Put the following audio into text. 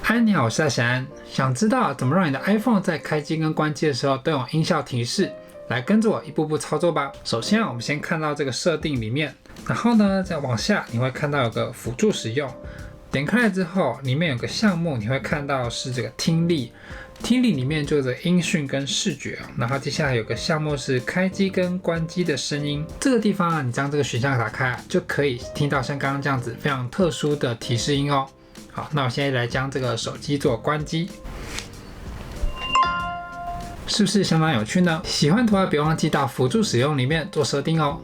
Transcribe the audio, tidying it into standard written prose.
嗨，你好，我是阿翔。想知道怎么让你的 iPhone 在开机跟关机的时候都有音效提示？来跟着我一步步操作吧。首先我们先看到这个设定里面，然后呢再往下，你会看到有个辅助使用。点开来之后，里面有个项目，你会看到是这个听力。听力里面就是音讯跟视觉，然后接下来有个项目是开机跟关机的声音。这个地方啊，你将这个选项打开，就可以听到像刚刚这样子非常特殊的提示音哦。好，那我现在来将这个手机做关机，是不是相当有趣呢？喜欢的话别忘记到辅助使用里面做设定哦。